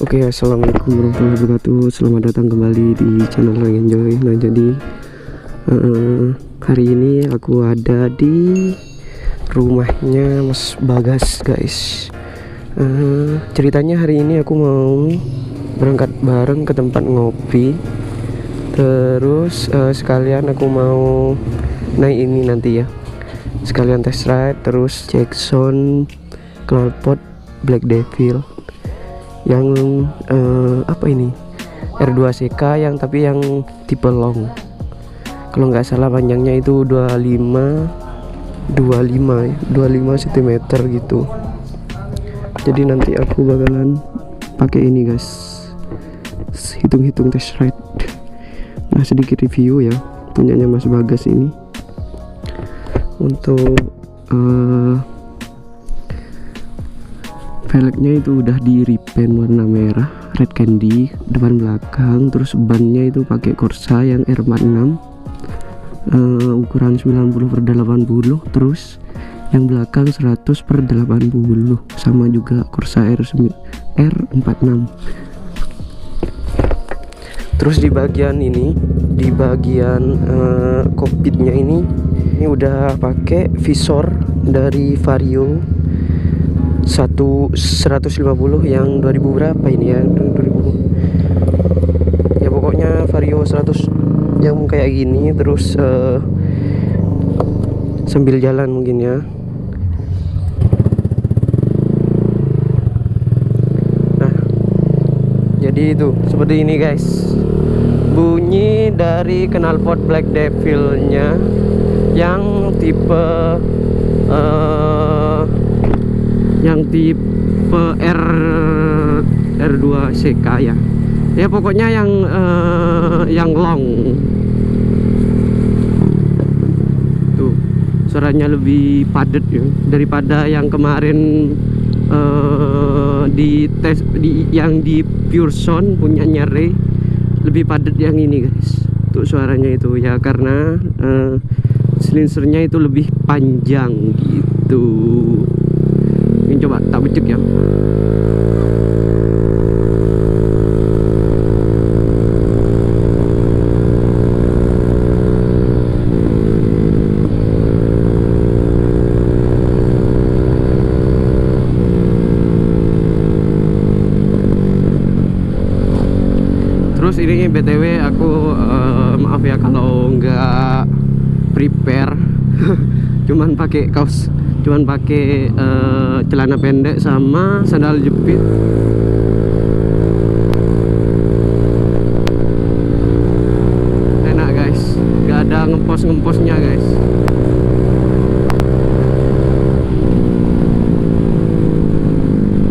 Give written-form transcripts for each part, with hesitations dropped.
Oke, assalamualaikum warahmatullahi wabarakatuh. Selamat datang kembali di channel Lang Enjoy. Nah, jadi hari ini aku ada di rumahnya Mas Bagas, guys. Ceritanya hari ini aku mau berangkat bareng ke tempat ngopi. Terus sekalian aku mau naik ini nanti ya. Sekalian test ride, terus cek sound knalpot Black Devil yang apa ini R2CK yang tapi yang tipe long, kalau nggak salah panjangnya itu 25 cm gitu. Jadi nanti aku bakalan pakai ini, guys, hitung test ride. Nah, sedikit review ya, punyanya Mas Bagas ini. Untuk velgnya itu udah di repaint warna merah red candy depan belakang, terus bannya itu pakai Corsa yang R46 ukuran 90/80, terus yang belakang 100/80, sama juga Corsa R46. Terus di bagian ini, di bagian kokpitnya ini udah pakai visor dari Vario 150 yang 2000 berapa ini ya, 2000 ya, pokoknya Vario 100 yang kayak gini. Terus sambil jalan mungkin ya. Nah, jadi itu seperti ini, guys, bunyi dari knalpot Black Devil nya yang tipe R2CK ya. Ya pokoknya yang long. Tuh, suaranya lebih padat ya daripada yang kemarin di tes yang di Pure Sound punya Ray. Lebih padat yang ini, guys. Tuh suaranya itu ya, karena silinsernya itu lebih panjang gitu. Ini coba tak becek ya. Terus ini BTW aku maaf ya kalau nggak prepare cuman pakai kaos, cuman pakai celana pendek sama sandal jepit. Enak, guys, nggak ada ngempos-ngemposnya, guys.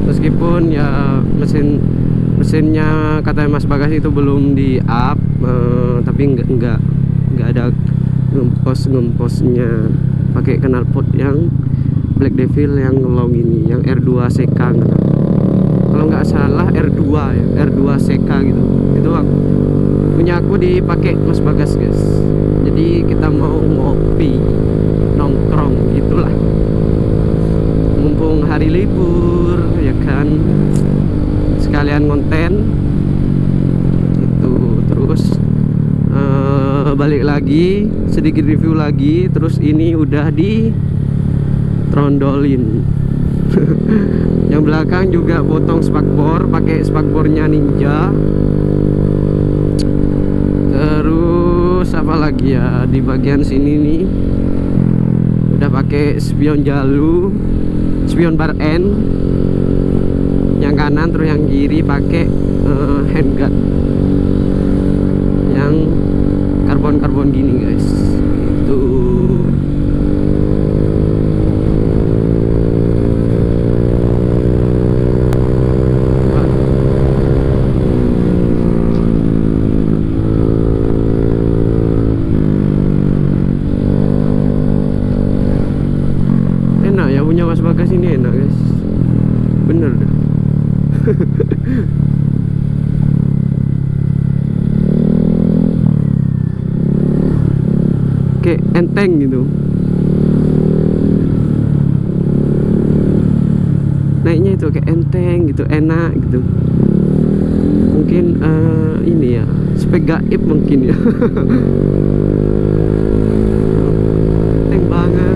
Meskipun ya mesinnya kata Mas Bagas itu belum di up, tapi nggak ada ngemposnya. Pakai knalpot yang Black Devil yang long ini, yang R2CK. Kalau nggak salah R2 ya, R2CK gitu. Itu punya aku dipakai Mas Bagas, guys. Jadi kita mau ngopi, nongkrong gitulah. Mumpung hari libur ya kan, sekalian konten itu. Terus balik lagi, sedikit review lagi. Terus ini udah di trondolin. Yang belakang juga potong spakbor, pakai spakbornya Ninja. Terus apa lagi ya, di bagian sini nih udah pakai spion jalu, spion bar end yang kanan, terus yang kiri pakai handguard yang karbon gini, guys. Itu enak ya, punya Mas Bagas ini enak, guys, bener dah. Kayak enteng gitu. naiknya itu kayak enteng gitu, enak gitu. mungkin ini ya spek gaib mungkin ya. Penting banget.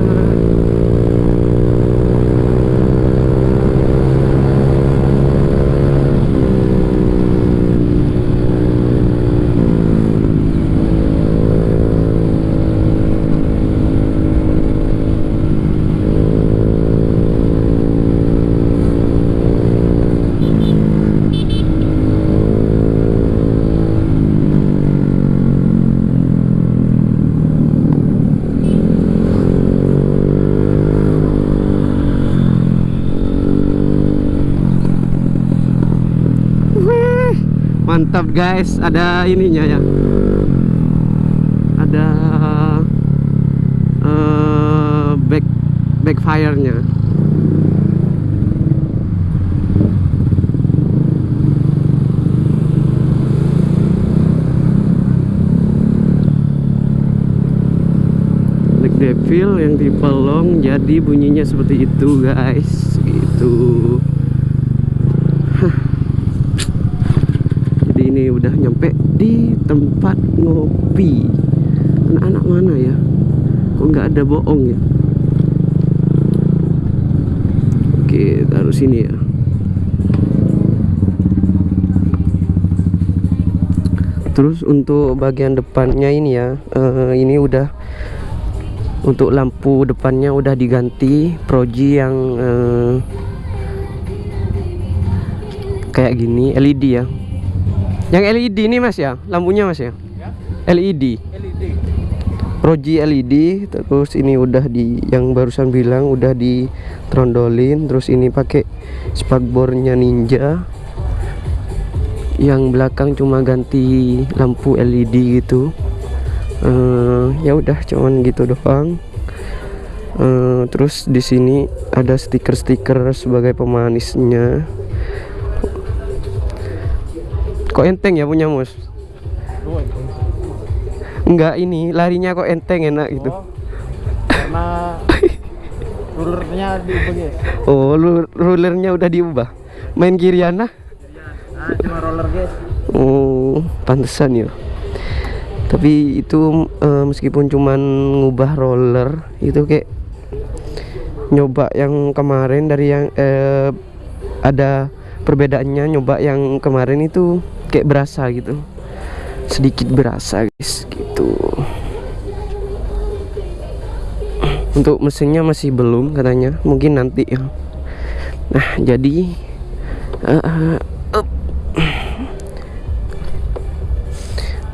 Mantap guys, ada ininya ya, ada backfire-nya. Black Devil yang tipe long, jadi bunyinya seperti itu guys, gitu. Ini udah nyampe di tempat ngopi. Anak-anak mana ya? Kok nggak ada bohong ya? Oke, taruh sini ya. Terus untuk bagian depannya ini ya, ini udah untuk lampu depannya udah diganti Proji yang kayak gini, LED ya. Yang LED ini mas ya, lampunya mas ya, LED. Proji LED. Terus ini udah yang barusan bilang udah ditrondolin. Terus ini pakai spakbornya Ninja. Yang belakang cuma ganti lampu LED gitu. Ya udah cuman gitu doang. Terus di sini ada stiker-stiker sebagai pemanisnya. Kok enteng ya punya mus? Enggak, ini larinya kok enteng, enak gitu. Karena rulernya diubah ya. Oh, rulernya udah diubah. Main kiriana? Cuma roller guys. Oh, pantesan ya. Tapi itu meskipun cuman ngubah roller, itu kayak nyoba yang kemarin dari yang ada perbedaannya. Nyoba yang kemarin itu kayak berasa gitu, sedikit berasa guys gitu. Untuk mesinnya masih belum katanya, mungkin nanti ya. Nah jadi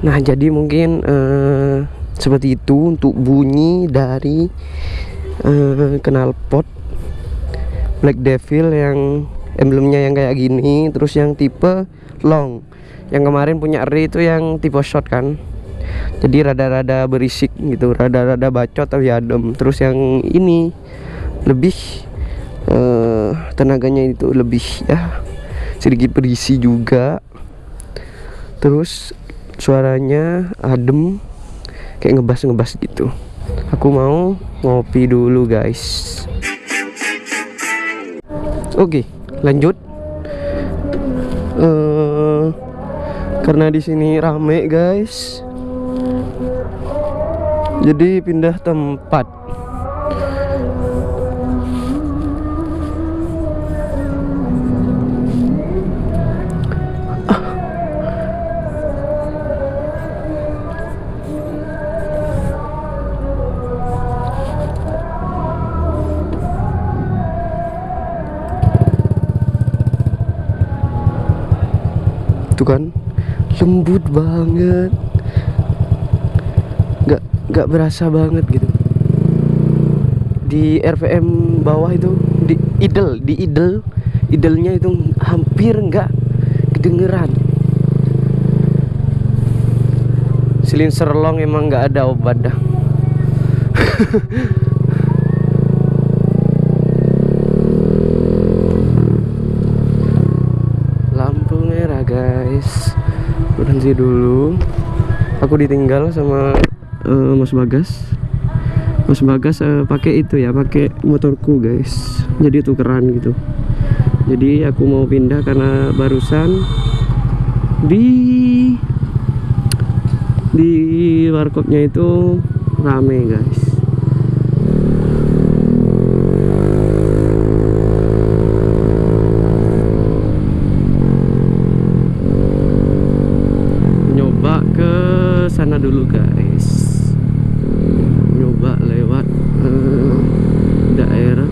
nah jadi mungkin seperti itu untuk bunyi dari knalpot Black Devil yang emblemnya yang kayak gini. Terus yang tipe long, yang kemarin punya Ray itu yang tipe short kan, jadi rada-rada berisik gitu, rada-rada bacot tapi adem. Terus yang ini lebih tenaganya itu lebih ya, sedikit berisi juga. Terus suaranya adem, kayak ngebas gitu. Aku mau ngopi dulu guys. Oke, lanjut. Karena di sini rame guys, jadi pindah tempat. Itu kan lembut banget, nggak berasa banget gitu. Di RPM bawah itu di idelnya itu hampir nggak kedengeran. Silencer long emang nggak ada obat dah. Lampu merah guys, berhenti dulu. Aku ditinggal sama Mas Bagas. Mas Bagas pakai itu ya, pakai motorku guys, jadi tukeran gitu. Jadi aku mau pindah karena barusan di warkopnya itu rame guys. Nyoba ke sana dulu guys, nyoba lewat daerah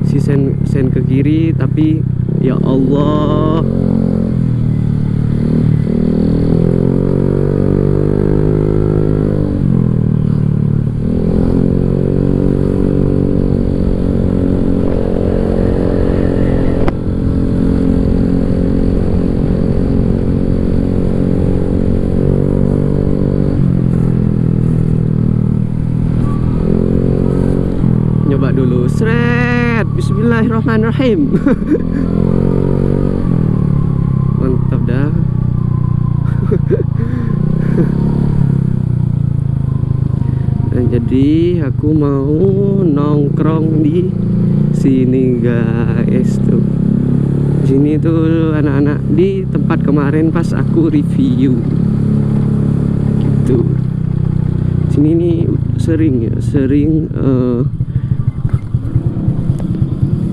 si sen ke kiri, tapi ya Allah, nyoba dulu sret, bismillahirrahmanirrahim. Mantap dah. Nah, jadi aku mau nongkrong di sini guys tuh. Sini tuh anak-anak di tempat kemarin pas aku review. Gitu. Sini nih sering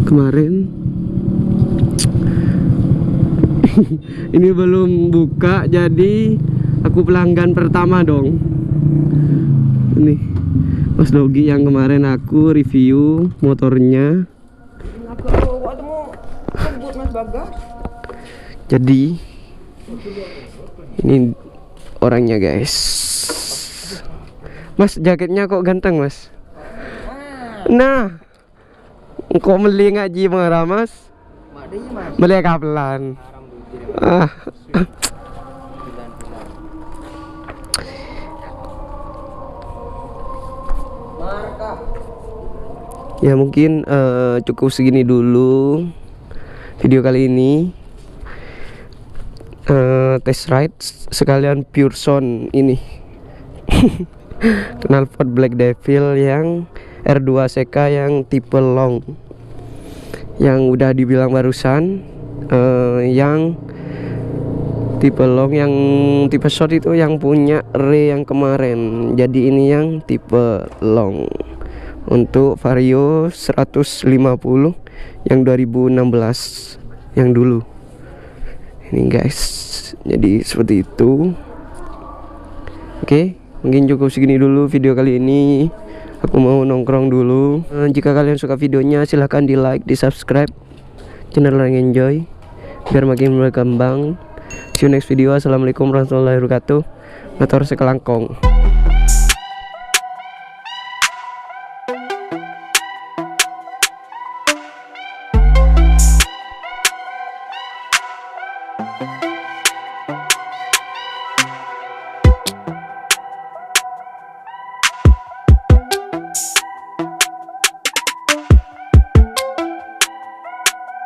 kemarin. Ini belum buka, jadi aku pelanggan pertama dong. Ini Mas Dogi yang kemarin aku review motornya. Jadi ini orangnya guys. Mas, jaketnya kok ganteng mas? Nah, kok beli ngaji marah mas? Beli kapelan. Ya mungkin cukup segini dulu video kali ini. Test ride sekalian pure sound ini. Knalpot Black Devil yang R2 CK yang tipe long, yang udah dibilang barusan. Yang tipe long, yang tipe short itu yang punya Re yang kemarin. Jadi ini yang tipe long untuk Vario 150 yang 2016 yang dulu. Ini guys, jadi seperti itu. Oke, mungkin cukup segini dulu video kali ini. Aku mau nongkrong dulu. Jika kalian suka videonya, silahkan di like, di subscribe channel yang enjoy biar makin berkembang. See you next video. Assalamualaikum warahmatullahi wabarakatuh. Motor sekelangkong.